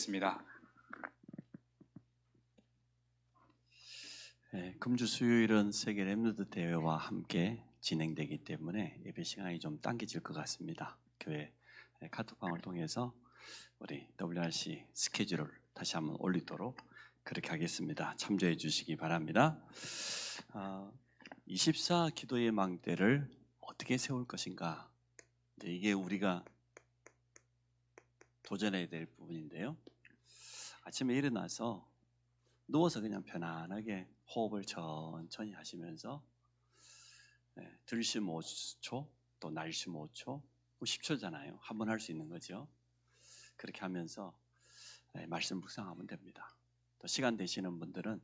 기도하겠습니다. 금주 수요일은 세계 렘넌트 대회와 함께 진행되기 때문에 예배 시간이 좀 당겨질 것 같습니다. 교회 카톡방을 통해서 우리 WRC 스케줄을 다시 한번 올리도록 그렇게 하겠습니다. 참조해 주시기 바랍니다. 24 기도의 망대를 어떻게 세울 것인가? 이게 우리가 도전해야 될 부분인데요. 아침에 일어나서 누워서 그냥 편안하게 호흡을 천천히 하시면서 들숨 5초, 또 날숨 5초, 10초잖아요. 한 번 할 수 있는 거죠. 그렇게 하면서 말씀 묵상하면 됩니다. 또 시간 되시는 분들은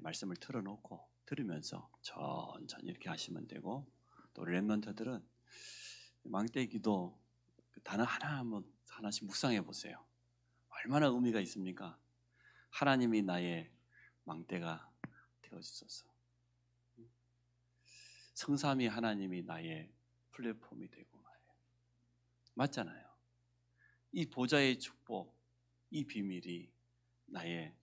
말씀을 틀어놓고 들으면서 천천히 이렇게 하시면 되고, 또 렘넌트들은 망대 기도 단어 하나씩 묵상해 보세요. 얼마나 의미가 있습니까? 하나님이 나의 망대가 되어주소서. 성삼위 하나님이 나의 플랫폼이 되고 말이에요. 맞잖아요. 이 보좌의 축복, 이 비밀이 나의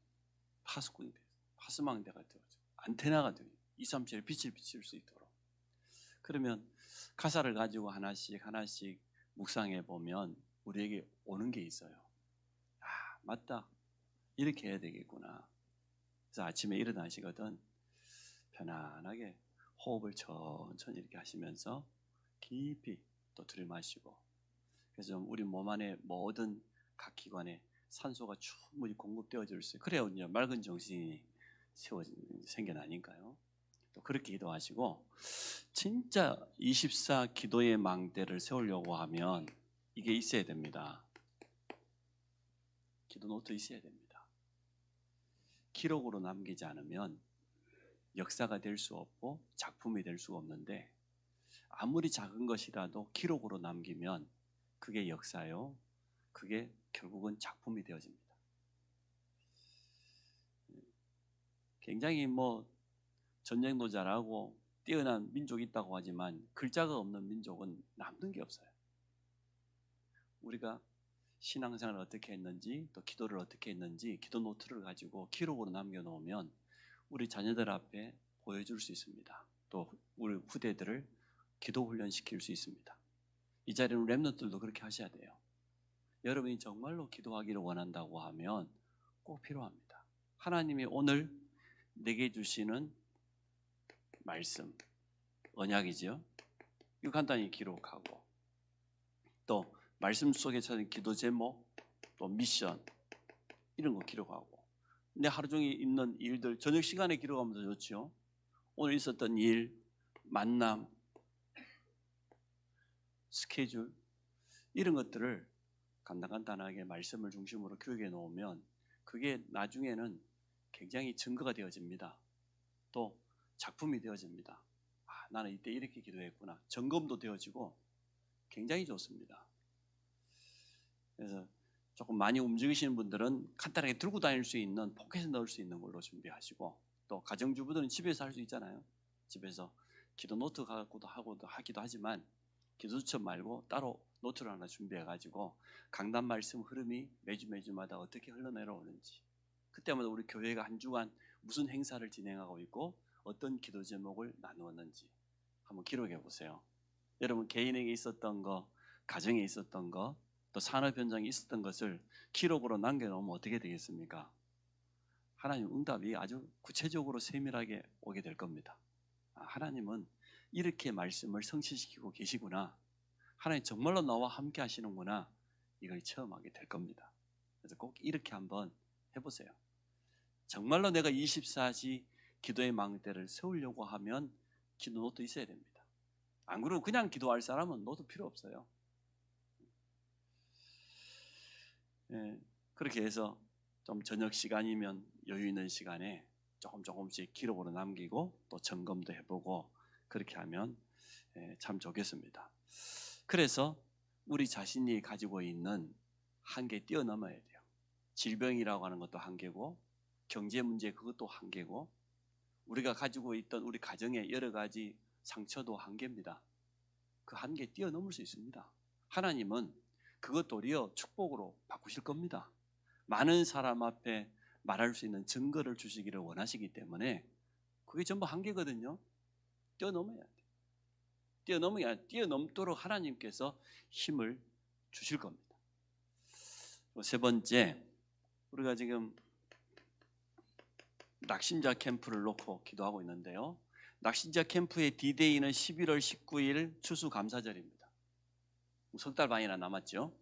파수꾼이 되어서 파수망대가 되어서 안테나가 되어 237의 빛을 비칠 수 있도록. 그러면 가사를 가지고 하나씩 묵상해 보면 우리에게 오는 게 있어요. 아, 맞다. 이렇게 해야 되겠구나. 그래서 아침에 일어나시거든 편안하게 호흡을 천천히 이렇게 하시면서 깊이 또 들이마시고, 그래서 우리 몸 안에 모든 각 기관에 산소가 충분히 공급되어질 수 있어요. 그래야 이제 맑은 정신이 생겨나니까요. 또 그렇게 기도하시고, 진짜 24 기도의 망대를 세우려고 하면 이게 있어야 됩니다. 기도 노트 있어야 됩니다. 기록으로 남기지 않으면 역사가 될 수 없고 작품이 될 수가 없는데, 아무리 작은 것이라도 기록으로 남기면 그게 역사요. 그게 결국은 작품이 되어집니다. 굉장히 전쟁도 잘하고 뛰어난 민족이 있다고 하지만 글자가 없는 민족은 남는 게 없어요. 우리가 신앙생활을 어떻게 했는지, 또 기도를 어떻게 했는지 기도 노트를 가지고 기록으로 남겨놓으면 우리 자녀들 앞에 보여줄 수 있습니다. 또 우리 후대들을 기도 훈련시킬 수 있습니다. 이 자리는 렘넌트들도 그렇게 하셔야 돼요. 여러분이 정말로 기도하기를 원한다고 하면 꼭 필요합니다. 하나님이 오늘 내게 주시는 말씀, 언약이죠. 이거 간단히 기록하고, 또 말씀 속에 찾은 기도 제목, 또 미션 이런 거 기록하고, 내 하루 종일 있는 일들 저녁 시간에 기록하면 더 좋죠. 오늘 있었던 일, 만남, 스케줄 이런 것들을 간단하게 말씀을 중심으로 기록해 놓으면 그게 나중에는 굉장히 증거가 되어집니다. 또 작품이 되어집니다. 나는 이때 이렇게 기도했구나. 점검도 되어지고 굉장히 좋습니다. 그래서 조금 많이 움직이시는 분들은 간단하게 들고 다닐 수 있는 포켓에 넣을 수 있는 걸로 준비하시고, 또 가정주부들은 집에서 할 수 있잖아요. 집에서 기도 노트 갖고도 하기도 하지만 기도처 말고 따로 노트를 하나 준비해가지고 강단 말씀 흐름이 매주마다 어떻게 흘러내려오는지, 그때마다 우리 교회가 한 주간 무슨 행사를 진행하고 있고 어떤 기도 제목을 나누었는지 한번 기록해 보세요. 여러분 개인에게 있었던 거, 가정에 있었던 거, 또 산업 현장에 있었던 것을 기록으로 남겨놓으면 어떻게 되겠습니까? 하나님 응답이 아주 구체적으로 세밀하게 오게 될 겁니다. 하나님은 이렇게 말씀을 성취시키고 계시구나, 하나님 정말로 나와 함께 하시는구나, 이걸 체험하게 될 겁니다. 그래서 꼭 이렇게 한번 해보세요. 정말로 내가 24시 기도의 망대를 세우려고 하면 기도 노트 있어야 됩니다. 안 그러면 그냥 기도할 사람은 노트 필요 없어요. 그렇게 해서 좀 저녁 시간이면 여유 있는 시간에 조금씩 기록으로 남기고 또 점검도 해보고 그렇게 하면 참 좋겠습니다. 그래서 우리 자신이 가지고 있는 한계 뛰어넘어야 돼요. 질병이라고 하는 것도 한계고, 경제 문제 그것도 한계고, 우리가 가지고 있던 우리 가정의 여러 가지 상처도 한계입니다. 그 한계 뛰어넘을 수 있습니다. 하나님은 그것 도리어 축복으로 바꾸실 겁니다. 많은 사람 앞에 말할 수 있는 증거를 주시기를 원하시기 때문에 그게 전부 한계거든요. 뛰어넘어야 돼. 뛰어넘도록 하나님께서 힘을 주실 겁니다. 세 번째, 우리가 지금 낙심자 캠프를 놓고 기도하고 있는데요. 낙심자 캠프의 D-Day는 11월 19일 추수감사절입니다. 석 달 반이나 남았죠.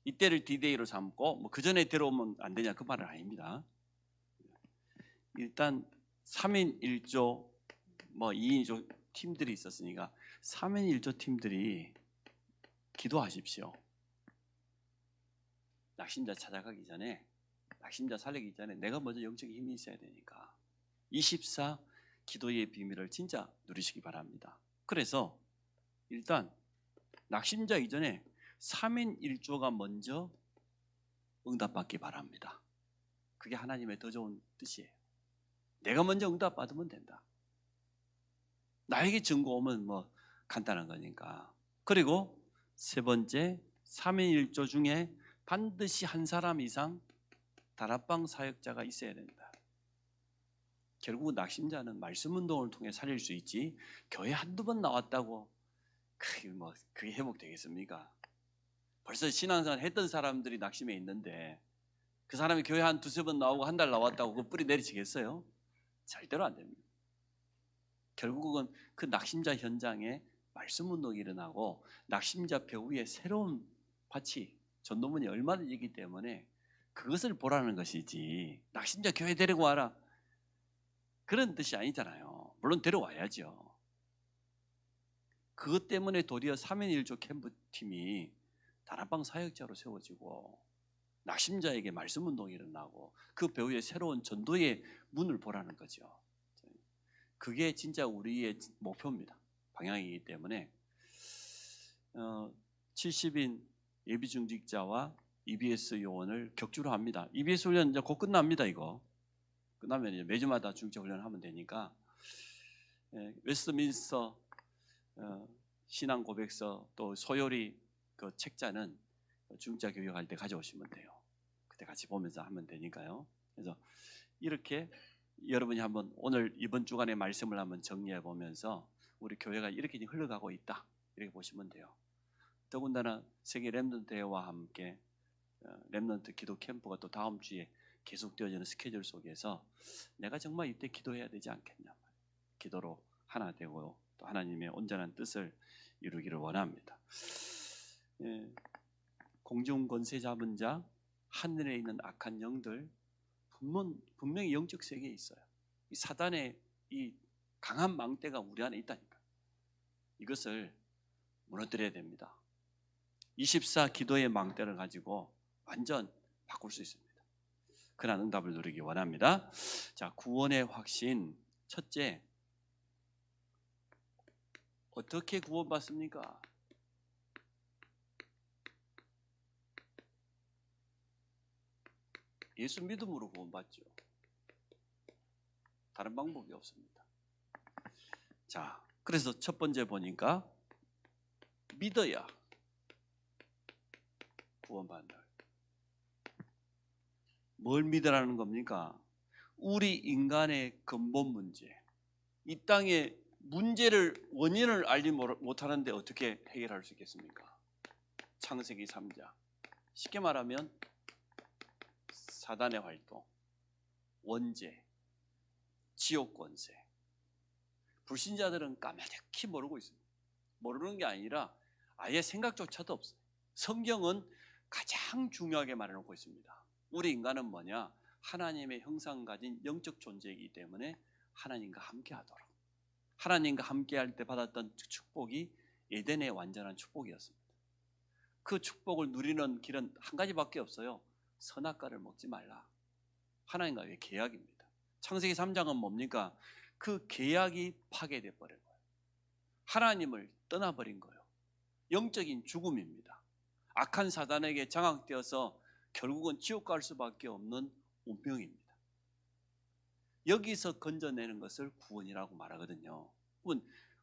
이때를 D-Day로 삼고 그 전에 들어오면 안 되냐 그 말은 아닙니다. 일단 3인 1조 2인 1조 팀들이 있었으니까 3인 1조 팀들이 기도하십시오. 낙심자 찾아가기 전에, 낙심자 살리기 전에 내가 먼저 영적인 힘이 있어야 되니까 24 기도의 비밀을 진짜 누리시기 바랍니다. 그래서 일단 낙심자 이전에 3인 1조가 먼저 응답받기 바랍니다. 그게 하나님의 더 좋은 뜻이에요. 내가 먼저 응답받으면 된다. 나에게 증거 오면 간단한 거니까. 그리고 세 번째, 3인 1조 중에 반드시 한 사람 이상 다락방 사역자가 있어야 된다. 결국 낙심자는 말씀 운동을 통해 살릴 수 있지 교회 한두 번 나왔다고 그게 회복되겠습니까? 벌써 신앙생활 했던 사람들이 낙심에 있는데 그 사람이 교회 한 두세 번 나오고 한 달 나왔다고 그 뿌리 내리치겠어요? 절대로 안 됩니다. 결국은 그 낙심자 현장에 말씀 운동이 일어나고 낙심자 배후에 새로운 밭이 전도문이 얼마든지 있기 때문에 그것을 보라는 것이지 낙심자 교회 데리고 와라 그런 뜻이 아니잖아요. 물론 데려와야죠. 그것 때문에 도리어 3인 1조 캠프팀이 다락방 사역자로 세워지고 낙심자에게 말씀 운동이 일어나고 그 배후에 새로운 전도의 문을 보라는 거죠. 그게 진짜 우리의 목표입니다. 방향이기 때문에 70인 예비중직자와 EBS 요원을 격주로 합니다. EBS 훈련 이제 곧 끝납니다. 이거 끝나면 이제 매주마다 중직자 훈련을 하면 되니까 웨스트민스터 신앙 고백서 또 소요리 그 책자는 중직자 교육할 때 가져오시면 돼요. 그때 같이 보면서 하면 되니까요. 그래서 이렇게 여러분이 한번 오늘 이번 주간의 말씀을 한번 정리해 보면서 우리 교회가 이렇게 흘러가고 있다 이렇게 보시면 돼요. 더군다나 세계 렘넌트 대회와 함께 렘넌트 기도 캠프가 또 다음 주에 계속되어지는 스케줄 속에서 내가 정말 이때 기도해야 되지 않겠냐, 기도로 하나 되고 또 하나님의 온전한 뜻을 이루기를 원합니다. 공중 권세 잡은 자, 하늘에 있는 악한 영들 분명히 영적 세계에 있어요. 이 사단의 이 강한 망대가 우리 안에 있다니까. 이것을 무너뜨려야 됩니다. 24 기도의 망대를 가지고 완전 바꿀 수 있습니다. 그런 응답을 누리기 원합니다. 자, 구원의 확신. 첫째, 어떻게 구원받습니까? 예수 믿음으로 구원받죠. 다른 방법이 없습니다. 자, 그래서 첫 번째 보니까 믿어야 구원받는다. 뭘 믿으라는 겁니까? 우리 인간의 근본 문제, 이 땅의 문제를 원인을 알지 못하는데 어떻게 해결할 수 있겠습니까? 창세기 3장. 쉽게 말하면 사단의 활동, 원죄, 지옥 권세. 불신자들은 까마득히 모르고 있습니다. 모르는 게 아니라 아예 생각조차도 없어요. 성경은 가장 중요하게 말해놓고 있습니다. 우리 인간은 뭐냐? 하나님의 형상 가진 영적 존재이기 때문에 하나님과 함께하도록, 하나님과 함께할 때 받았던 축복이 에덴의 완전한 축복이었습니다. 그 축복을 누리는 길은 한 가지밖에 없어요. 선악과를 먹지 말라. 하나님과의 계약입니다. 창세기 3장은 뭡니까? 그 계약이 파괴돼 버린 거예요. 하나님을 떠나버린 거예요. 영적인 죽음입니다. 악한 사단에게 장악되어서 결국은 지옥 갈 수밖에 없는 운명입니다. 여기서 건져내는 것을 구원이라고 말하거든요.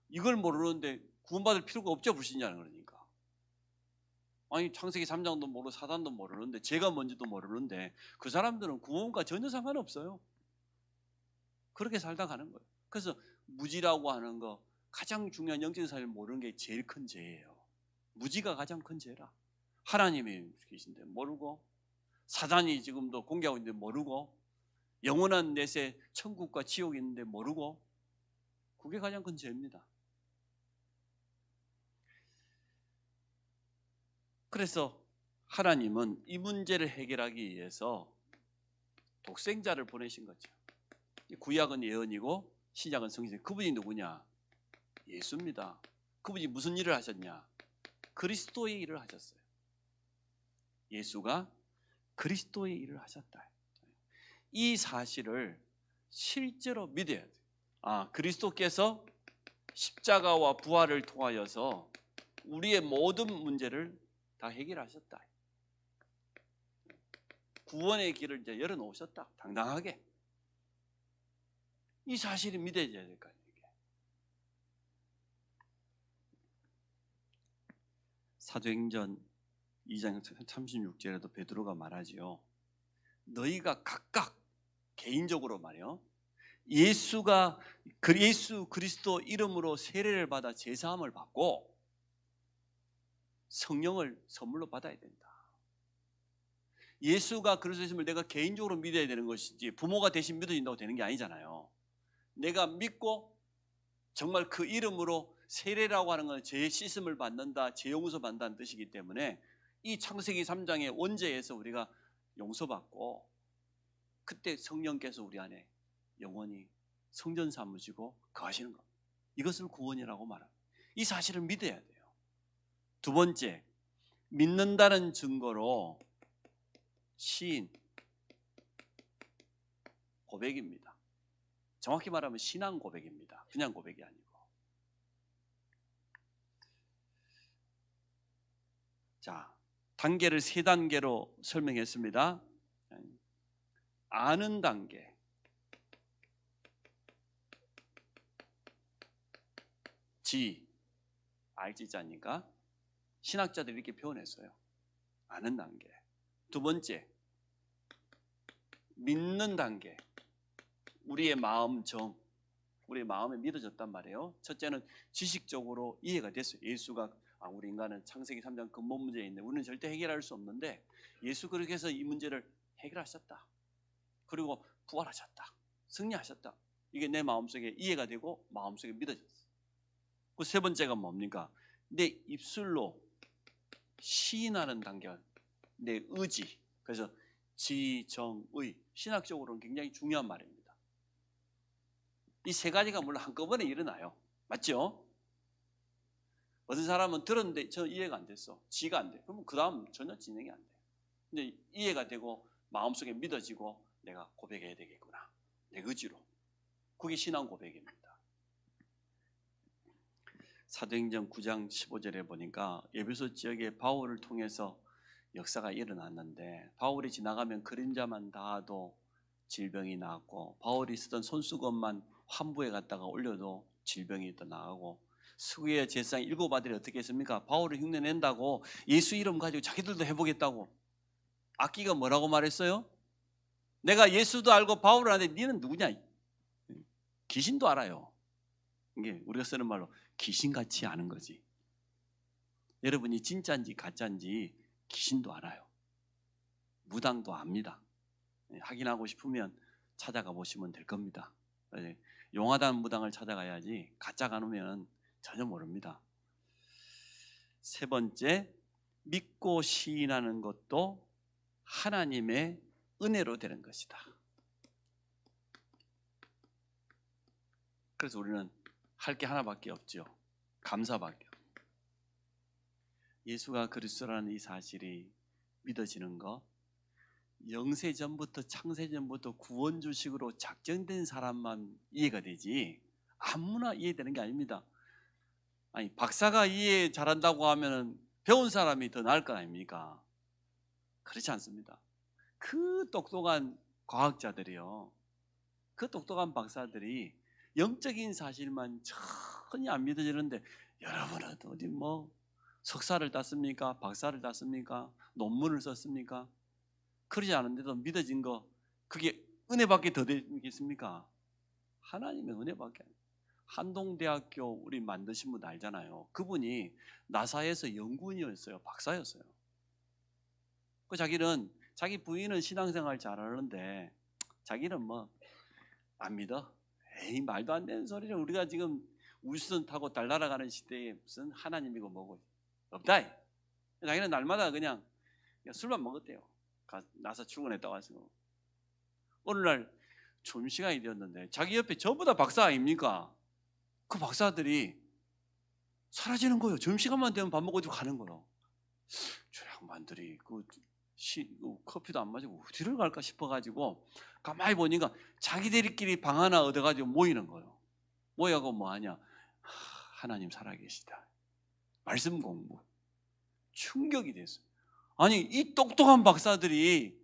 이걸 모르는데 구원받을 필요가 없죠, 불신자는. 그러니까 아니 창세기 3장도 모르고 사단도 모르는데, 제가 뭔지도 모르는데 그 사람들은 구원과 전혀 상관없어요. 그렇게 살다 가는 거예요. 그래서 무지라고 하는 거, 가장 중요한 영적인 사실을 모르는 게 제일 큰 죄예요. 무지가 가장 큰 죄라. 하나님이 계신데 모르고, 사단이 지금도 공개하고 있는데 모르고, 영원한 내세 천국과 지옥이 있는데 모르고, 그게 가장 큰 죄입니다. 그래서 하나님은 이 문제를 해결하기 위해서 독생자를 보내신 거죠. 구약은 예언이고 신약은 성신. 그분이 누구냐? 예수입니다. 그분이 무슨 일을 하셨냐? 그리스도의 일을 하셨어요. 예수가 그리스도의 일을 하셨다. 이 사실을 실제로 믿어야 돼요. 그리스도께서 십자가와 부활을 통하여서 우리의 모든 문제를 다 해결하셨다. 구원의 길을 이제 열어놓으셨다. 당당하게. 이 사실을 믿어야 될 거 아니에요. 사도행전 2장 36절에도 베드로가 말하지요. 너희가 각각 개인적으로 말이요, 예수 그리스도 이름으로 세례를 받아 제사함을 받고 성령을 선물로 받아야 된다. 예수가 그리스도임을 내가 개인적으로 믿어야 되는 것이지 부모가 대신 믿어진다고 되는 게 아니잖아요. 내가 믿고 정말 그 이름으로 세례라고 하는 건 죄 씻음을 받는다, 죄 용서 받는다는 뜻이기 때문에 이 창세기 3장의 원죄에서 우리가 용서받고, 그때 성령께서 우리 안에 영원히 성전 삼으시고 거하시는 것, 이것을 구원이라고 말합니다. 이 사실을 믿어야 돼요. 두 번째, 믿는다는 증거로 시인, 고백입니다. 정확히 말하면 신앙 고백입니다. 그냥 고백이 아니고. 자, 단계를 세 단계로 설명했습니다. 아는 단계, 알지자니까 신학자들이 이렇게 표현했어요. 아는 단계. 두 번째, 믿는 단계. 우리의 마음 우리의 마음에 믿어졌단 말이에요. 첫째는 지식적으로 이해가 됐어요. 예수가 우리 인간은 창세기 3장 근본 문제에 있는데 우리는 절대 해결할 수 없는데 예수 그렇게 해서 이 문제를 해결하셨다. 그리고 부활하셨다. 승리하셨다. 이게 내 마음속에 이해가 되고 마음속에 믿어졌어요. 그 세 번째가 뭡니까? 내 입술로 시인하는 단계, 내 의지. 그래서 지정의, 신학적으로는 굉장히 중요한 말입니다. 이 세 가지가 물론 한꺼번에 일어나요. 맞죠? 어떤 사람은 들었는데 저 이해가 안 됐어. 지가 안 돼. 그러면 그 다음 전혀 진행이 안 돼. 근데 이해가 되고 마음속에 믿어지고 내가 고백해야 되겠구나. 내 의지로. 그게 신앙 고백입니다. 사도행전 9장 15절에 보니까 에베소 지역에 바울을 통해서 역사가 일어났는데, 바울이 지나가면 그림자만 닿아도 질병이 나았고, 바울이 쓰던 손수건만 환부에 갔다가 올려도 질병이 또 나가고, 수구의 제사장 7 아들이 어떻게 했습니까? 바울을 흉내낸다고 예수 이름 가지고 자기들도 해보겠다고. 악기가 뭐라고 말했어요? 내가 예수도 알고 바울을 아는데 너는 누구냐? 귀신도 알아요. 이게 우리가 쓰는 말로 귀신같이 아는 거지. 여러분이 진짜인지 가짜인지 귀신도 알아요. 무당도 압니다. 확인하고 싶으면 찾아가 보시면 될 겁니다. 용하다는 무당을 찾아가야지 가짜가 놓으면 전혀 모릅니다. 세 번째, 믿고 시인하는 것도 하나님의 은혜로 되는 것이다. 그래서 우리는 할 게 하나밖에 없죠. 감사밖에. 예수가 그리스도라는 이 사실이 믿어지는 것, 영세 전부터 창세 전부터 구원주식으로 작정된 사람만 이해가 되지 아무나 이해되는 게 아닙니다. 아니, 박사가 이해 잘한다고 하면 배운 사람이 더 나을 거 아닙니까? 그렇지 않습니다. 그 똑똑한 과학자들이요, 그 똑똑한 박사들이 영적인 사실만 전혀 안 믿어지는데, 여러분은 어디 석사를 땄습니까? 박사를 땄습니까? 논문을 썼습니까? 그러지 않은데도 믿어진 거, 그게 은혜밖에 더 되겠습니까? 하나님의 은혜밖에. 한동대학교 우리 만드신 분 알잖아요. 그분이 나사에서 연구원이었어요. 박사였어요. 그 자기는, 자기 부인은 신앙생활 잘하는데 자기는 뭐 안 믿어. 에이, 말도 안 되는 소리를. 우리가 지금 우주선 타고 달 날아가는 시대에 무슨 하나님이고 뭐고 없다. 자기는 날마다 그냥 술만 먹었대요. 나사 출근했다고 하시고. 어느 날 점심시간이 되었는데 자기 옆에 전부 다 박사 아닙니까? 그 박사들이 사라지는 거예요. 점심시간만 되면 밥 먹고 가는 거예요. 저 양반들이 커피도 안 마시고 어디를 갈까 싶어가지고 가만히 보니까 자기들끼리 방 하나 얻어가지고 모이는 거예요. 모여가고 뭐하냐, 하나님 살아계시다, 말씀 공부. 충격이 됐어요. 아니, 이 똑똑한 박사들이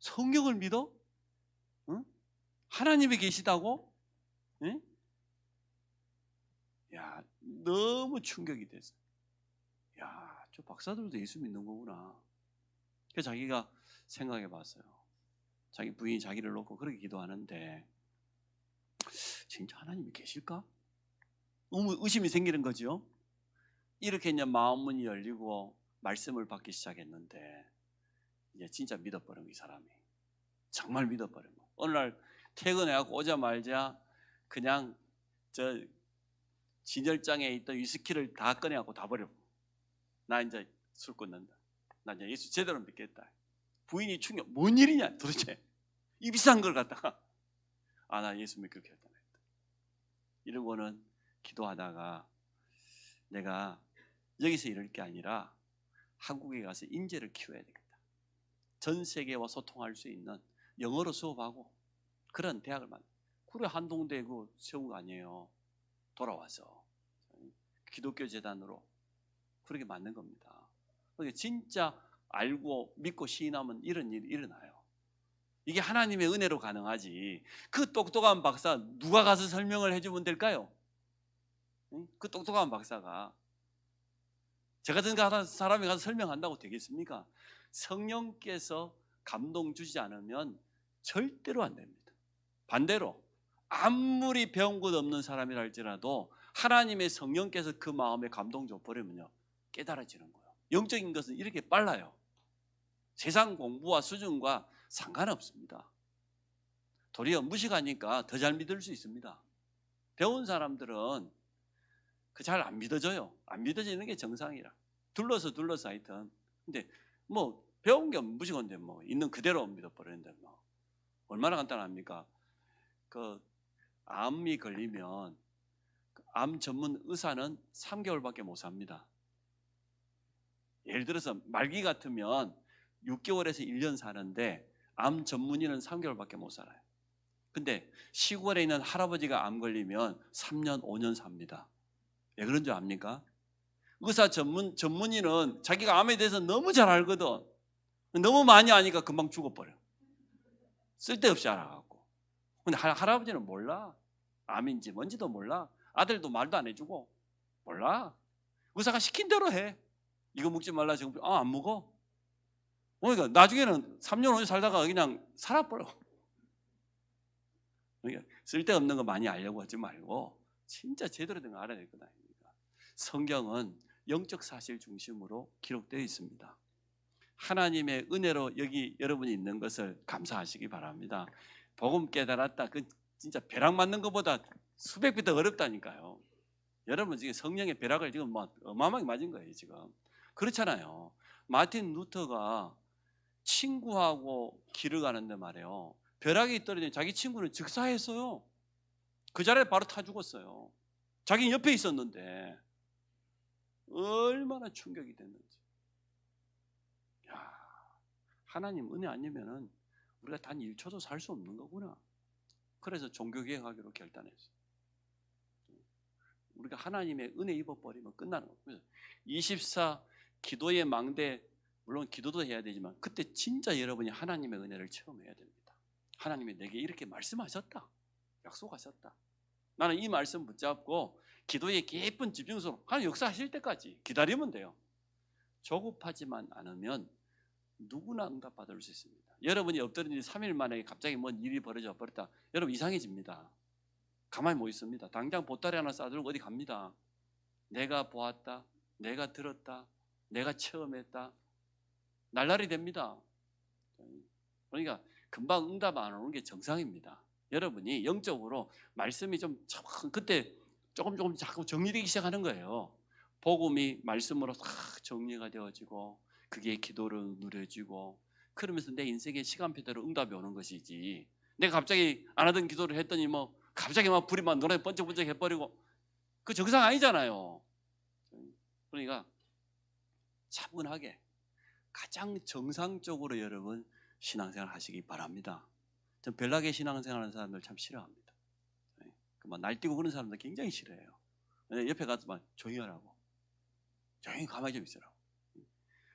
성경을 믿어? 응? 하나님이 계시다고? 응? 야, 너무 충격이 됐어요. 야, 저 박사들도 예수 믿는 거구나. 그래서 자기가 생각해 봤어요. 자기 부인이 자기를 놓고 그렇게 기도하는데 진짜 하나님이 계실까? 너무 의심이 생기는 거죠. 이렇게 이제 마음문이 열리고 말씀을 받기 시작했는데 이제 진짜 믿어버린 이 사람이. 정말 믿어버린 거. 어느 날 퇴근해갖고 오자마자 그냥 저 진열장에 있던 위스키를 다 꺼내갖고 다 버리고, 나 이제 술 끊는다. 나 이제 예수 제대로 믿겠다. 부인이 충격, 뭔 일이냐 도대체, 이 비싼 걸 갖다가 나 예수 믿기로 결단했다. 이러고는 기도하다가 내가 여기서 이럴 게 아니라 한국에 가서 인재를 키워야 되겠다. 전 세계와 소통할 수 있는 영어로 수업하고 그런 대학을 그래 한동대 세운 거 아니에요. 돌아와서 기독교 재단으로 그렇게 만든 겁니다. 그러니까 진짜 알고 믿고 시인하면 이런 일이 일어나요. 이게 하나님의 은혜로 가능하지. 그 똑똑한 박사 누가 가서 설명을 해주면 될까요? 그 똑똑한 박사가 저 같은 사람이 가서 설명한다고 되겠습니까? 성령께서 감동 주지 않으면 절대로 안 됩니다. 반대로 아무리 배운 것 없는 사람이라 할지라도 하나님의 성령께서 그 마음에 감동 줘버리면요, 깨달아지는 거예요. 영적인 것은 이렇게 빨라요. 세상 공부와 수준과 상관없습니다. 도리어 무식하니까 더 잘 믿을 수 있습니다. 배운 사람들은 잘 안 믿어져요. 안 믿어지는 게 정상이라. 둘러서 하여튼. 근데 뭐 배운 게 무식한데 뭐 있는 그대로 믿어버리는데 뭐 얼마나 간단합니까? 암이 걸리면 암 전문 의사는 3개월밖에 못 삽니다. 예를 들어서 말기 같으면 6개월에서 1년 사는데 암 전문의는 3개월밖에 못 살아요. 근데 시골에 있는 할아버지가 암 걸리면 3년, 5년 삽니다. 왜 그런 줄 압니까? 의사 전문의는 자기가 암에 대해서 너무 잘 알거든. 너무 많이 아니까 금방 죽어버려. 쓸데없이 알아갖고. 근데 할아버지는 몰라. 암인지 뭔지도 몰라. 아들도 말도 안 해주고 몰라. 의사가 시킨 대로 해. 이거 먹지 말라 지금 안 먹어. 그러니까 나중에는 3년 5년 살다가 그냥 살아버려. 그러니까 쓸데없는 거 많이 알려고 하지 말고 진짜 제대로 된 거 알아야 될 것 아닙니까? 성경은 영적 사실 중심으로 기록되어 있습니다. 하나님의 은혜로 여기 여러분이 있는 것을 감사하시기 바랍니다. 복음 깨달았다, 그 진짜 벼락 맞는 것보다 수백 배 더 어렵다니까요. 여러분 지금 성령의 벼락을 지금 뭐 어마어마하게 맞은 거예요 지금. 그렇잖아요. 마틴 루터가 친구하고 길을 가는데 말이에요, 벼락이 떨어지면 자기 친구는 즉사했어요. 그 자리에 바로 타 죽었어요. 자기 옆에 있었는데 얼마나 충격이 됐는지. 야, 하나님 은혜 아니면은 우리가 단 1초도 살 수 없는 거구나. 그래서 종교개혁하기로 결단했어요. 우리가 하나님의 은혜 입어버리면 끝나는 거예요. 24 기도의 망대, 물론 기도도 해야 되지만 그때 진짜 여러분이 하나님의 은혜를 체험해야 됩니다. 하나님이 내게 이렇게 말씀하셨다, 약속하셨다. 나는 이 말씀 붙잡고 기도에 깊은 집중으로 하나님 역사하실 때까지 기다리면 돼요. 조급하지만 않으면 누구나 응답받을 수 있습니다. 여러분이 엎드린 지 3일 만에 갑자기 뭔 일이 벌어져 버렸다. 여러분 이상해집니다. 가만히 못 있습니다. 당장 보따리 하나 싸들고 어디 갑니다. 내가 보았다, 내가 들었다, 내가 체험했다. 날라리 됩니다. 그러니까 금방 응답 안 오는 게 정상입니다. 여러분이 영적으로 말씀이 좀 그때 조금 자꾸 정리되기 시작하는 거예요. 복음이 말씀으로 다 정리가 되어지고 그게 기도로 누려지고 그러면서 내 인생의 시간표대로 응답이 오는 것이지, 내가 갑자기 안 하던 기도를 했더니 뭐 갑자기 막 불이 막 노래 번쩍번쩍 해버리고 그 정상 아니잖아요. 그러니까 차분하게 가장 정상적으로 여러분 신앙생활 하시기 바랍니다. 전 벨라게 신앙생활 하는 사람들 참 싫어합니다. 날뛰고 그런 사람들 굉장히 싫어해요. 옆에 가서 막 조용히 하라고, 조용히 가만히 좀 있으라고.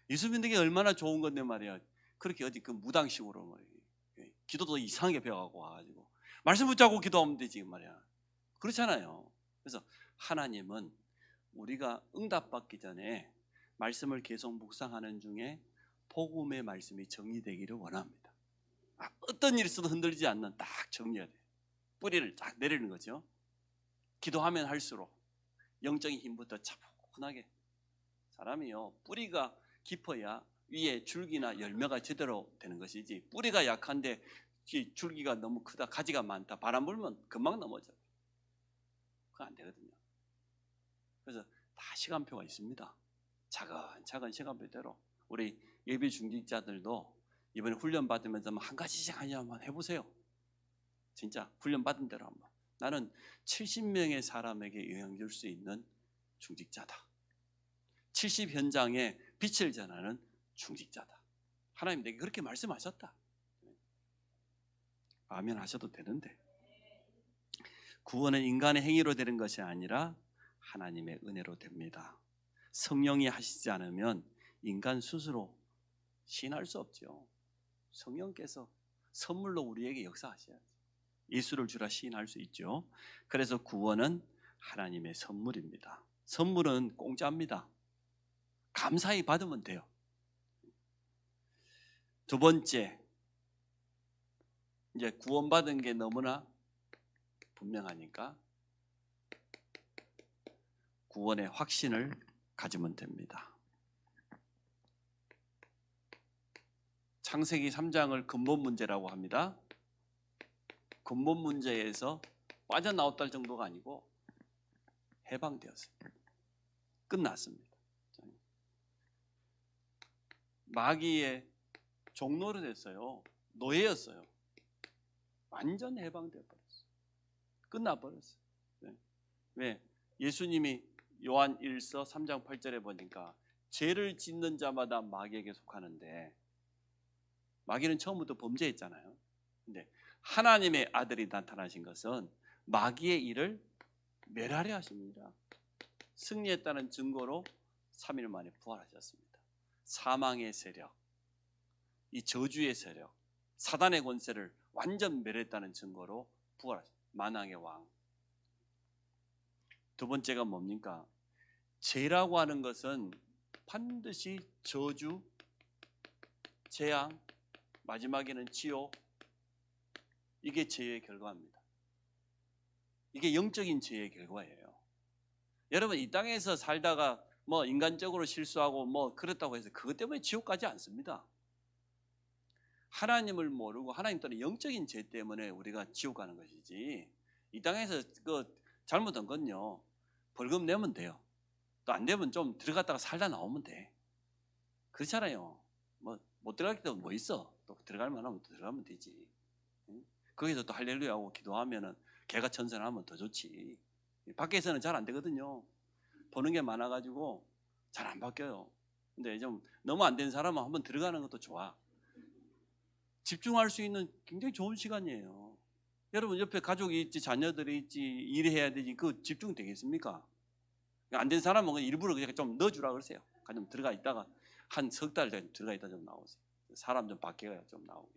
예수 믿는 게 얼마나 좋은 건데 말이야. 그렇게 어디 그 무당식으로 말이야. 기도도 이상하게 배워가고 와가지고 말씀 붙잡고 기도하면 되지 말이야. 그렇잖아요. 그래서 하나님은 우리가 응답받기 전에 말씀을 계속 묵상하는 중에 복음의 말씀이 정리되기를 원합니다. 어떤 일이 있어도 흔들리지 않는 딱 정리가 돼요. 뿌리를 딱 내리는 거죠. 기도하면 할수록 영적인 힘부터 차분하게. 사람이요, 뿌리가 깊어야 위에 줄기나 열매가 제대로 되는 것이지, 뿌리가 약한데 줄기가 너무 크다, 가지가 많다, 바람 불면 금방 넘어져요. 그건 안 되거든요. 그래서 다 시간표가 있습니다. 차근차근 시간표대로. 우리 예비 중직자들도 이번에 훈련 받으면서 한 가지씩 한번 해보세요. 진짜 훈련 받은 대로 한번. 나는 70명의 사람에게 영향 줄 수 있는 중직자다. 70 현장에 빛을 전하는 중직자다. 하나님 내게 그렇게 말씀하셨다. 아멘 하셔도 되는데, 구원은 인간의 행위로 되는 것이 아니라 하나님의 은혜로 됩니다. 성령이 하시지 않으면 인간 스스로 시인할 수 없죠. 성령께서 선물로 우리에게 역사하셔야죠. 예수를 주라 시인할 수 있죠. 그래서 구원은 하나님의 선물입니다. 선물은 공짜입니다. 감사히 받으면 돼요. 두 번째, 이제 구원받은 게 너무나 분명하니까 구원의 확신을 가지면 됩니다. 창세기 3장을 근본 문제라고 합니다. 근본 문제에서 빠져나왔다 정도가 아니고 해방되었습니다. 끝났습니다. 마귀의 종노릇 했어요. 노예였어요. 완전 해방되어 버렸어요. 끝나버렸어요. 왜? 예수님이 요한 1서 3장 8절에 보니까 죄를 짓는 자마다 마귀에게 속하는데, 마귀는 처음부터 범죄했잖아요. 근데 하나님의 아들이 나타나신 것은 마귀의 일을 멸하려 하십니다. 승리했다는 증거로 3일 만에 부활하셨습니다. 사망의 세력, 이 저주의 세력, 사단의 권세를 완전 멸했다는 증거로 부활하셨습니다. 만왕의 왕. 두 번째가 뭡니까? 죄라고 하는 것은 반드시 저주, 재앙, 마지막에는 지옥, 이게 죄의 결과입니다. 이게 영적인 죄의 결과예요. 여러분 이 땅에서 살다가 뭐 인간적으로 실수하고 뭐 그렇다고 해서 그것 때문에 지옥 가지 않습니다. 하나님을 모르고 하나님 또는 영적인 죄 때문에 우리가 지옥 가는 것이지, 이 땅에서 그 잘못한 건요, 벌금 내면 돼요. 또 안 되면 좀 들어갔다가 살다 나오면 돼. 그렇잖아요. 뭐 못 들어갈 때도 뭐 있어. 또 들어갈 만하면 또 들어가면 되지. 거기서 또 할렐루야 하고 기도하면은 개가 천선하면 더 좋지. 밖에서는 잘 안 되거든요. 보는 게 많아가지고 잘 안 바뀌어요. 근데 좀 너무 안 되는 사람은 한번 들어가는 것도 좋아. 집중할 수 있는 굉장히 좋은 시간이에요. 여러분 옆에 가족이 있지, 자녀들이 있지, 일해야 되지, 그 집중 되겠습니까? 안 된 사람은 일부러 그냥 좀 넣어주라 그러세요. 좀 들어가 있다가 한 석 달 들어가 있다 좀 나오세요. 사람 좀 바뀌어야 좀 나오고.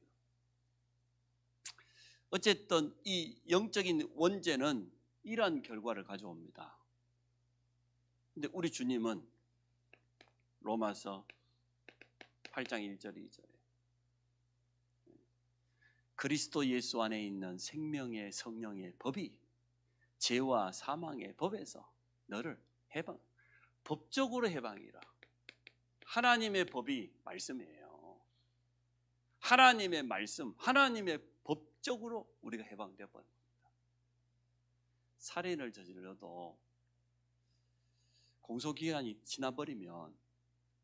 어쨌든 이 영적인 원죄는 이러한 결과를 가져옵니다. 근데 우리 주님은 로마서 8장 1절 2절에 그리스도 예수 안에 있는 생명의 성령의 법이 죄와 사망의 법에서 너를 해방, 법적으로 해방이라. 하나님의 법이 말씀이에요. 하나님의 말씀, 하나님의 법적으로 우리가 해방되어 버립니다. 살인을 저질러도 공소기간이 지나버리면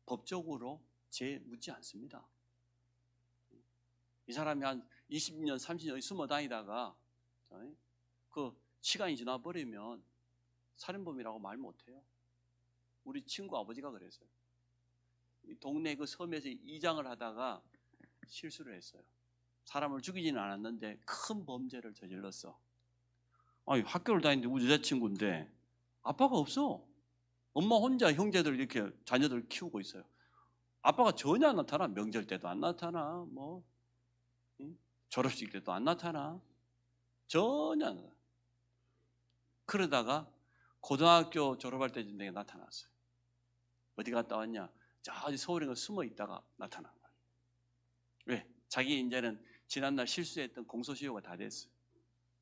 법적으로 죄 묻지 않습니다. 이 사람이 한 20년, 30년 숨어 다니다가 그 시간이 지나버리면 살인범이라고 말 못해요. 우리 친구 아버지가 그랬어요. 동네 그 섬에서 이장을 하다가 실수를 했어요. 사람을 죽이지는 않았는데 큰 범죄를 저질렀어. 아니, 학교를 다니는데 우리 여자친구인데 아빠가 없어. 엄마 혼자 형제들 이렇게 자녀들 키우고 있어요. 아빠가 전혀 안 나타나. 명절 때도 안 나타나. 뭐 졸업식 때도 안 나타나. 전혀 안 나타나. 그러다가 고등학교 졸업할 때쯤 되게 나타났어요. 어디 갔다 왔냐? 저기 서울에 숨어 있다가 나타난 거예요. 왜? 자기 이제는 지난날 실수했던 공소시효가 다 됐어요.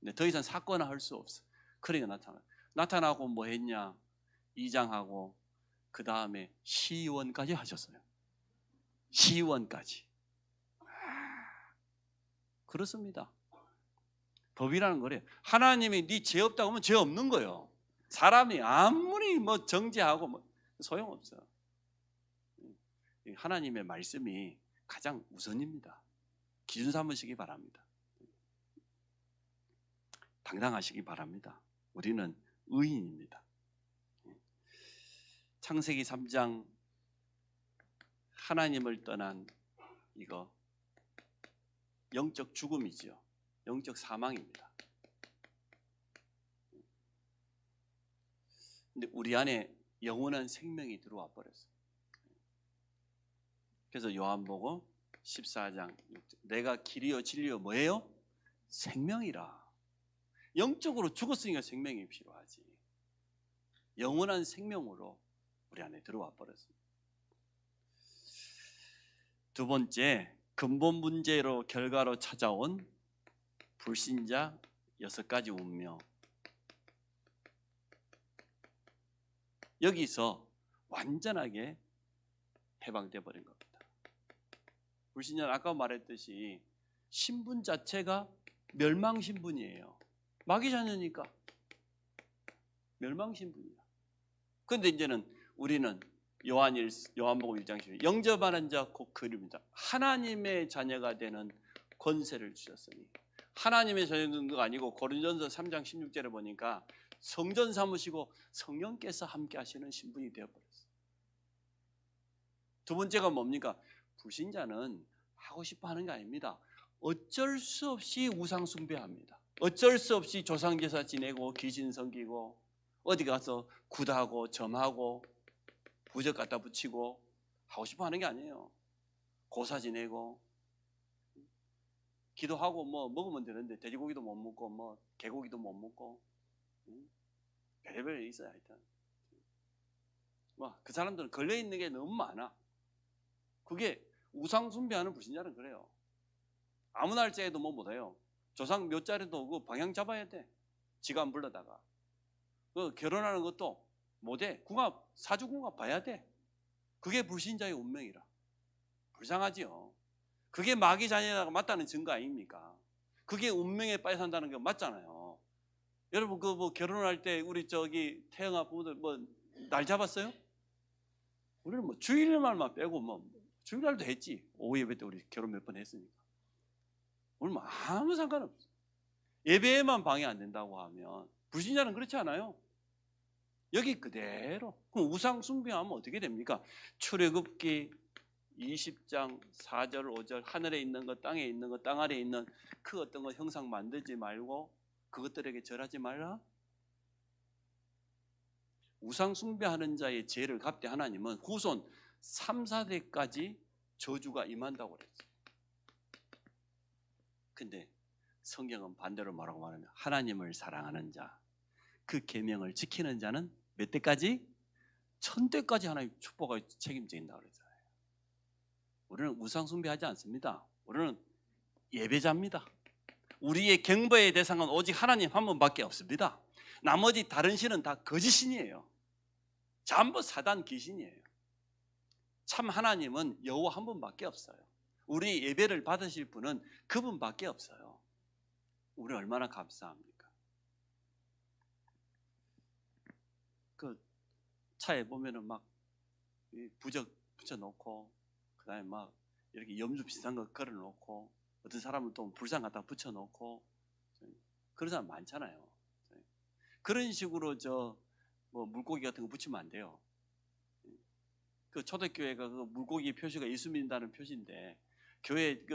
근데 더 이상 사건을 할 수 없어. 그러니까 나타나고 뭐 했냐? 이장하고 그 다음에 시의원까지 하셨어요. 시의원까지. 그렇습니다. 법이라는 거래요. 하나님이 네 죄 없다고 하면 죄 없는 거예요. 사람이 아무리 뭐 정죄하고 뭐 소용없어. 하나님의 말씀이 가장 우선입니다. 기준 삼으시기 바랍니다. 당당하시기 바랍니다. 우리는 의인입니다. 창세기 3장 하나님을 떠난 이거 영적 죽음이지요. 영적 사망입니다. 근데 우리 안에 영원한 생명이 들어와 버렸어요. 그래서 요한복음 14장 6절 내가 길이요 진리요 뭐예요? 생명이라. 영적으로 죽었으니까 생명이 필요하지. 영원한 생명으로 우리 안에 들어와 버렸습니다. 두 번째, 근본 문제로 결과로 찾아온 불신자 6가지 운명. 여기서 완전하게 해방되어 버린 겁니다. 불신자는 아까 말했듯이 신분 자체가 멸망 신분이에요. 마귀 자녀니까 멸망 신분이야. 그런데 이제는 우리는 요한복음 1장 10절 영접하는 자 곧 그리입니다. 하나님의 자녀가 되는 권세를 주셨으니 하나님의 자녀는 거 아니고 고린도전서 3장 16절에 보니까 성전 삼으시고 성령께서 함께 하시는 신분이 되어버렸어요. 두 번째가 뭡니까? 불신자는 하고 싶어 하는 게 아닙니다. 어쩔 수 없이 우상 숭배합니다. 어쩔 수 없이 조상제사 지내고 귀신 섬기고 어디 가서 굿하고 점하고 부적 갖다 붙이고 하고 싶어 하는 게 아니에요. 고사 지내고 기도하고 뭐 먹으면 되는데 돼지고기도 못 먹고 뭐 개고기도 못 먹고 별의별 일이 있어요. 하여튼 그 사람들은 걸려 있는 게 너무 많아. 그게 우상 숭배하는 불신자는 그래요. 아무 날짜에도 뭐 못해요. 조상 몇 자리도 그 방향 잡아야 돼. 지가 안 불러다가 그 결혼하는 것도 못해. 궁합 사주 궁합 봐야 돼. 그게 불신자의 운명이라. 불쌍하지요. 그게 마귀 자녀가 맞다는 증거 아닙니까? 그게 운명에 빠져 산다는 게 맞잖아요. 여러분 그 뭐 결혼할 때 우리 저기 태영아 부부들 뭐 날 잡았어요? 우리는 뭐 주일날만 빼고 뭐 주일날도 했지. 오후 예배 때 우리 결혼 몇 번 했으니까. 오늘 뭐 아무 상관없어. 예배에만 방해 안 된다고 하면 불신자는 그렇지 않아요. 여기 그대로. 그럼 우상 숭배하면 어떻게 됩니까? 출애굽기 20장 4절 5절 하늘에 있는 것 땅에 있는 것 땅 아래에 있는 그 어떤 것 형상 만들지 말고 그것들에게 절하지 말라. 우상 숭배하는 자의 죄를 갚되 하나님은 후손 3, 4대까지 저주가 임한다고 그랬어요. 근데 성경은 반대로 뭐라고 말하면 하나님을 사랑하는 자, 그 계명을 지키는 자는 몇 대까지? 천대까지 하나님 축복하고 책임진다 그랬잖아요. 우리는 우상 숭배하지 않습니다. 우리는 예배자입니다. 우리의 경배의 대상은 오직 하나님 한 분밖에 없습니다. 나머지 다른 신은 다 거짓신이에요. 전부 사단 귀신이에요. 참 하나님은 여호와 한 분밖에 없어요. 우리 예배를 받으실 분은 그분밖에 없어요. 우리 얼마나 감사합니까? 그 차에 보면은 막 부적 붙여놓고 그다음에 막 이렇게 염주 비싼 거 걸어놓고 어떤 사람은 또 불상 갖다 붙여놓고 그런 사람 많잖아요. 그런 식으로 뭐 물고기 같은 거 붙이면 안 돼요. 그 초대교회가 그 물고기 표시가 예수 믿는다는 표시인데 교회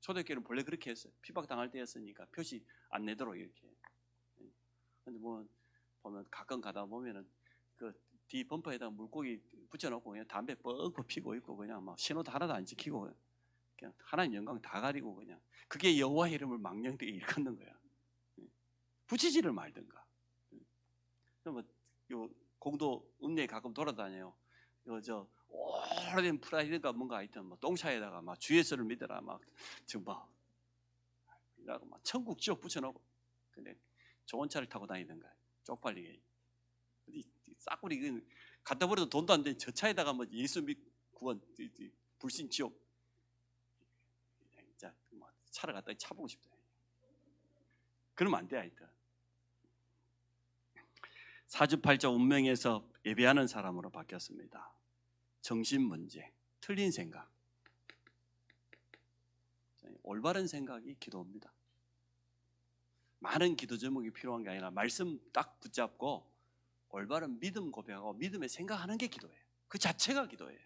초대교회는 본래 그렇게 했어요. 피박 당할 때였으니까 표시 안 내도록 이렇게. 근데 뭐 보면 가끔 가다 보면은 그 뒤 범퍼에다 물고기 붙여놓고 그냥 담배 뻑뻑 피고 있고 그냥 막 신호도 하나도 안 지키고 그냥 하나님 영광 다 가리고 그냥 그게 여호와의 이름을 망령되게 일컫는 거야. 붙이지를 말든가. 그러면 요 공도 읍내에 가끔 돌아다녀요. 오래된 프라이드가 뭔가 하여튼 뭐 똥차에다가 막 주 예수를 믿어라 막 지금 막 이라고 막 천국 지옥 붙여놓고 근데 좋은 차를 타고 다니던가 쪽팔리게 싸구리 갖다 버려도 돈도 안 되는 저 차에다가 뭐 예수 구원 불신 지옥 진짜 차를 갖다 차보고 싶다. 그러면 안 돼. 하여튼 사주팔자 운명에서 예배하는 사람으로 바뀌었습니다. 정신 문제, 틀린 생각, 올바른 생각이 기도입니다. 많은 기도 제목이 필요한 게 아니라 말씀 딱 붙잡고 올바른 믿음 고백하고 믿음의 생각하는 게 기도예요. 그 자체가 기도예요.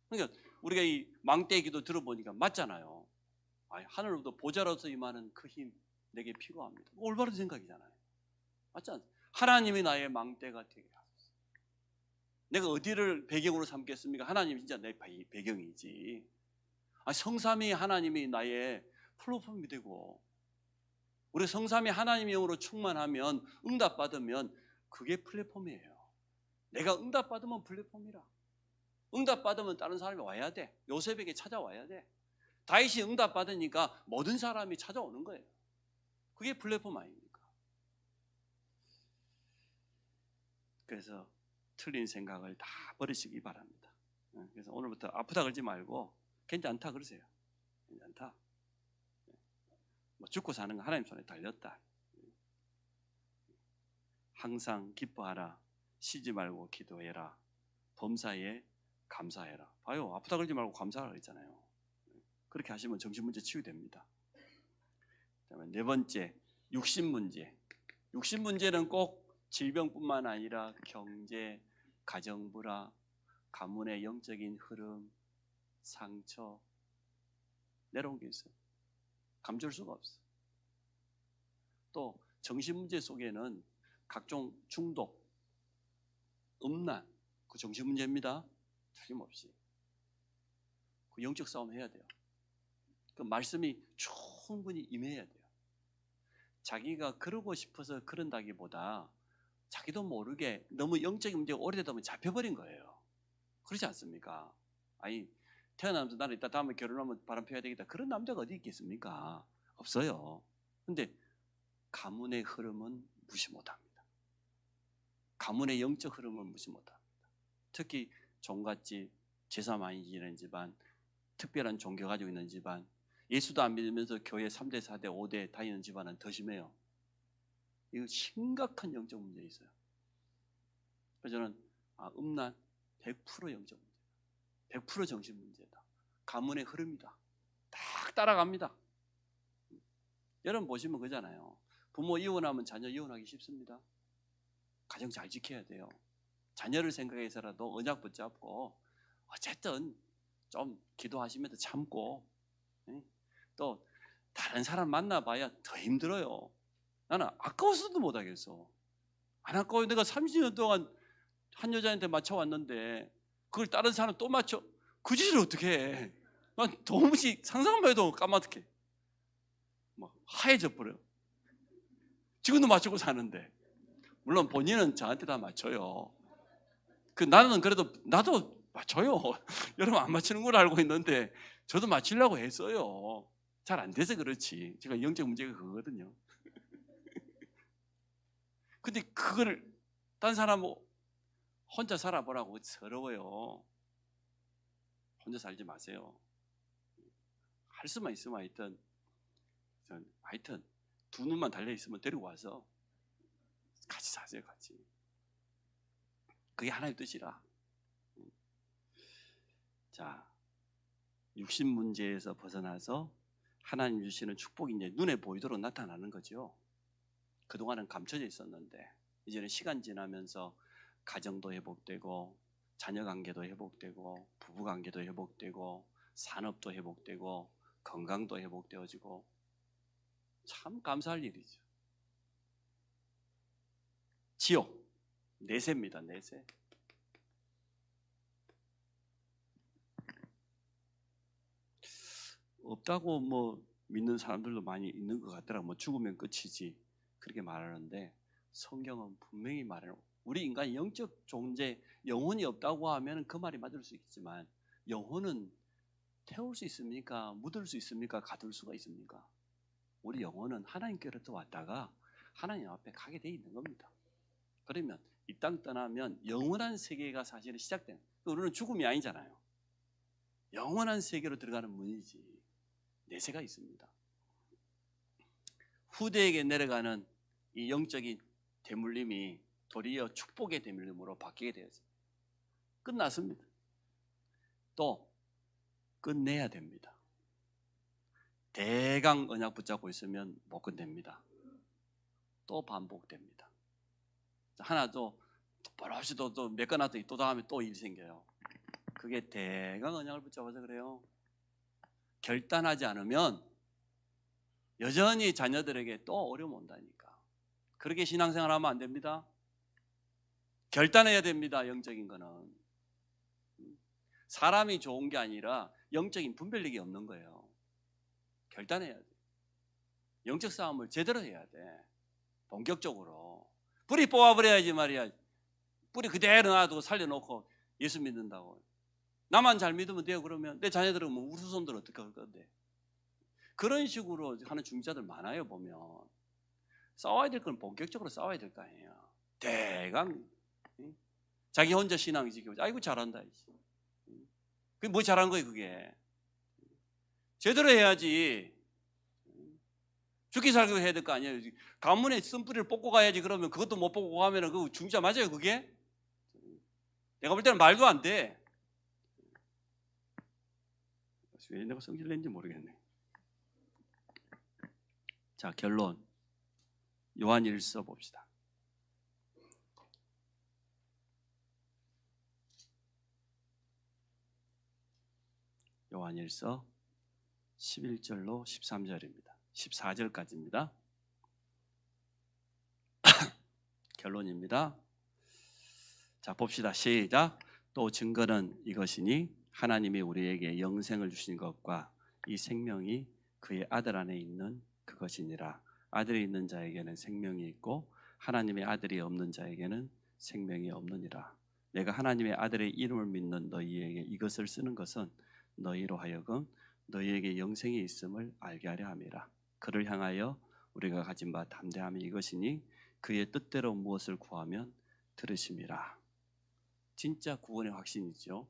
그러니까 우리가 이 망대 기도 들어보니까 맞잖아요. 하늘로부터 보좌로서 임하는 그 힘 내게 필요합니다. 올바른 생각이잖아요. 맞지 않습니까? 하나님이 나의 망대가 되게 하소서. 내가 어디를 배경으로 삼겠습니까? 하나님이 진짜 내 배경이지. 성삼위 하나님이 나의 플랫폼이 되고 우리 성삼위 하나님의 영으로 충만하면 응답받으면 그게 플랫폼이에요. 내가 응답받으면 플랫폼이라. 응답받으면 다른 사람이 와야 돼. 요셉에게 찾아와야 돼. 다윗이 응답받으니까 모든 사람이 찾아오는 거예요. 그게 플랫폼 아닙니까? 그래서 틀린 생각을 다 버리시기 바랍니다. 그래서 오늘부터 아프다 그러지 말고 괜찮다 그러세요. 괜찮다. 뭐 죽고 사는 거 하나님 손에 달렸다. 항상 기뻐하라. 쉬지 말고 기도해라. 범사에 감사해라. 봐요. 아프다 그러지 말고 감사하라 그랬잖아요. 그렇게 하시면 정신문제 치유됩니다. 그다음에 네 번째, 육신 문제. 육신 문제는 꼭 질병뿐만 아니라 경제, 가정불화, 가문의 영적인 흐름, 상처 내려온 게 있어요. 감출 수가 없어요. 또 정신 문제 속에는 각종 중독, 음란, 그 정신 문제입니다. 틀림없이. 그 영적 싸움 해야 돼요. 그 말씀이 충분히 임해야 돼요. 자기가 그러고 싶어서 그런다기보다 자기도 모르게 너무 영적인 문제가 오래되다 보면 잡혀버린 거예요. 그렇지 않습니까? 태어나면서 나는 이따 다음에 결혼하면 바람 피워야 되겠다. 그런 남자가 어디 있겠습니까? 없어요. 근데 가문의 흐름은 무시 못합니다. 가문의 영적 흐름은 무시 못합니다. 특히 종갓집, 제사 많이 지내는 집안, 특별한 종교 가지고 있는 집안, 예수도 안 믿으면서 교회 3대, 4대, 5대 다니는 집안은 더 심해요. 이거 심각한 영적 문제 있어요. 그래서 저는 음란 100% 영적 문제다. 100% 정신 문제다. 가문의 흐름이다. 딱 따라갑니다. 여러분 보시면 그잖아요. 부모 이혼하면 자녀 이혼하기 쉽습니다. 가정 잘 지켜야 돼요. 자녀를 생각해서라도 언약 붙잡고 어쨌든 좀 기도하시면서 참고 또 다른 사람 만나봐야 더 힘들어요. 나는 아까워서도 못하겠어. 안 아까워. 내가 30년 동안 한 여자한테 맞춰왔는데 그걸 다른 사람 또 맞춰. 그 짓을 어떻게 해. 난 도무지 상상만 해도 까맣게 막 하얘져 버려. 지금도 맞추고 사는데 물론 본인은 저한테 다 맞춰요. 나는 그래도 나도 맞춰요. 여러분 안 맞추는 걸 알고 있는데 저도 맞추려고 했어요. 잘 안 돼서 그렇지. 제가 영적 문제가 그거거든요. 근데 그걸 딴 사람 혼자 살아보라고 서러워요. 혼자 살지 마세요. 할 수만 있으면 하여튼 두 눈만 달려 있으면 데리고 와서 같이 사세요. 같이. 그게 하나의 뜻이라. 자, 육신 문제에서 벗어나서 하나님 주시는 축복이 이제 눈에 보이도록 나타나는 거죠. 그동안은 감춰져 있었는데 이제는 시간 지나면서 가정도 회복되고 자녀 관계도 회복되고 부부 관계도 회복되고 산업도 회복되고 건강도 회복되어지고 참 감사할 일이죠. 지옥 내세입니다. 내세. 없다고 믿는 사람들도 많이 있는 것 같더라고. 죽으면 끝이지 그렇게 말하는데 성경은 분명히 말해요. 우리 인간이 영적 존재, 영혼이 없다고 하면 그 말이 맞을 수 있지만 영혼은 태울 수 있습니까? 묻을 수 있습니까? 가둘 수가 있습니까? 우리 영혼은 하나님께로부터 왔다가 하나님 앞에 가게 돼 있는 겁니다. 그러면 이 땅 떠나면 영원한 세계가 사실은 시작되는, 우리는 죽음이 아니잖아요. 영원한 세계로 들어가는 문이지. 내세가 있습니다. 후대에게 내려가는 이 영적인 대물림이 도리어 축복의 대물림으로 바뀌게 되었습니다. 끝났습니다. 또 끝내야 됩니다. 대강 언약 붙잡고 있으면 못 끝냅니다. 또 반복됩니다. 하나 또 버릇이 또 몇 건 하더니 또 다음에 또 일 생겨요. 그게 대강 언약을 붙잡아서 그래요. 결단하지 않으면 여전히 자녀들에게 또 어려움 온다니까. 그렇게 신앙생활 하면 안 됩니다. 결단해야 됩니다. 영적인 거는. 사람이 좋은 게 아니라 영적인 분별력이 없는 거예요. 결단해야 돼. 영적 싸움을 제대로 해야 돼. 본격적으로. 뿌리 뽑아버려야지 말이야. 뿌리 그대로 놔두고 살려놓고 예수 믿는다고. 나만 잘 믿으면 돼요. 그러면 내 자녀들은 우리 후손들 어떻게 할 건데. 그런 식으로 하는 중자들 많아요. 보면 싸워야 될 건 본격적으로 싸워야 될 거 아니에요. 대강 자기 혼자 신앙 지키고 아이고 잘한다. 그게 뭐 잘한 거예요. 그게 제대로 해야지. 죽기 살기 해야 될 거 아니에요. 가문에 쓴뿌리를 뽑고 가야지. 그러면 그것도 못 뽑고 가면 그 중자 맞아요. 그게 내가 볼 때는 말도 안 돼. 왜 내가 성질 낸지 모르겠네. 자, 결론. 요한일서 봅시다. 요한일서 11절로 13절입니다. 14절까지입니다. 결론입니다. 자, 봅시다. 시작. 또 증거는 이것이니 하나님이 우리에게 영생을 주신 것과 이 생명이 그의 아들 안에 있는 그것이니라. 아들이 있는 자에게는 생명이 있고 하나님의 아들이 없는 자에게는 생명이 없느니라. 내가 하나님의 아들의 이름을 믿는 너희에게 이것을 쓰는 것은 너희로 하여금 너희에게 영생이 있음을 알게 하려 함이라. 그를 향하여 우리가 가진 바 담대함이 이것이니 그의 뜻대로 무엇을 구하면 들으심이라. 진짜 구원의 확신이죠.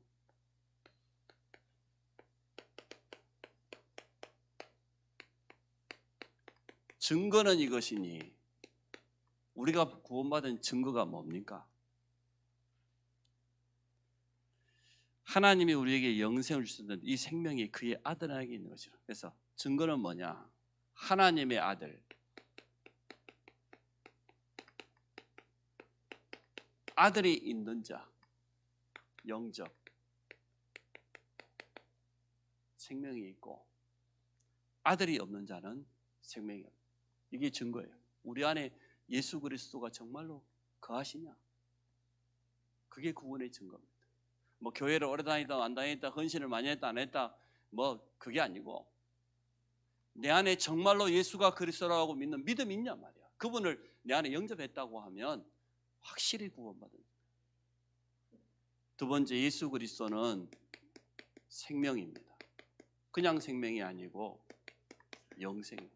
증거는 이것이니, 우리가 구원받은 증거가 뭡니까? 하나님이 우리에게 영생을 주셨는데 이 생명이 그의 아들에게 있는 것이라. 그래서 증거는 뭐냐? 하나님의 아들, 아들이 있는 자, 영적 생명이 있고 아들이 없는 자는 생명이 없다. 이게 증거예요. 우리 안에 예수 그리스도가 정말로 거하시냐? 그게 구원의 증거입니다. 뭐 교회를 오래 다니다 안 다녔다, 헌신을 많이 했다 안 했다, 뭐 그게 아니고 내 안에 정말로 예수가 그리스도라고 믿는 믿음이 있냐 말이야. 그분을 내 안에 영접했다고 하면 확실히 구원받은 거예요. 두 번째, 예수 그리스도는 생명입니다. 그냥 생명이 아니고 영생이에요.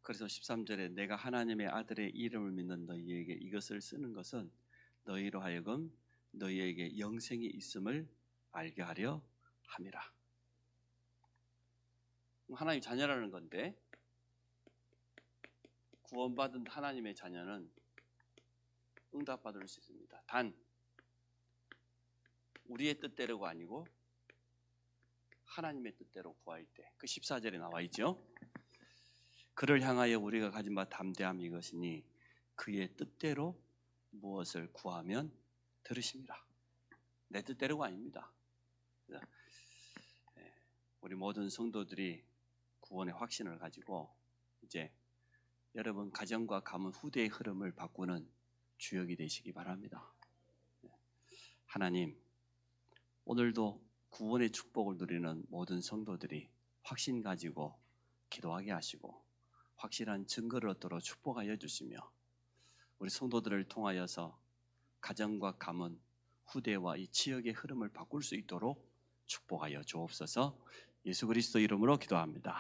그래서 13절에 내가 하나님의 아들의 이름을 믿는 너희에게 이것을 쓰는 것은 너희로 하여금 너희에게 영생이 있음을 알게 하려 함이라. 하나님 자녀라는 건데, 구원받은 하나님의 자녀는 응답받을 수 있습니다. 단 우리의 뜻대로가 아니고 하나님의 뜻대로 구할 때, 그 14절에 나와 있죠. 그를 향하여 우리가 가진 바 담대함이 이것이니 그의 뜻대로 무엇을 구하면 들으심이라. 내 뜻대로가 아닙니다. 우리 모든 성도들이 구원의 확신을 가지고 이제 여러분 가정과 가문 후대의 흐름을 바꾸는 주역이 되시기 바랍니다. 하나님, 오늘도 구원의 축복을 누리는 모든 성도들이 확신 가지고 기도하게 하시고 확실한 증거를 얻도록 축복하여 주시며, 우리 성도들을 통하여서 가정과 가문, 후대와 이 지역의 흐름을 바꿀 수 있도록 축복하여 주옵소서. 예수 그리스도 이름으로 기도합니다.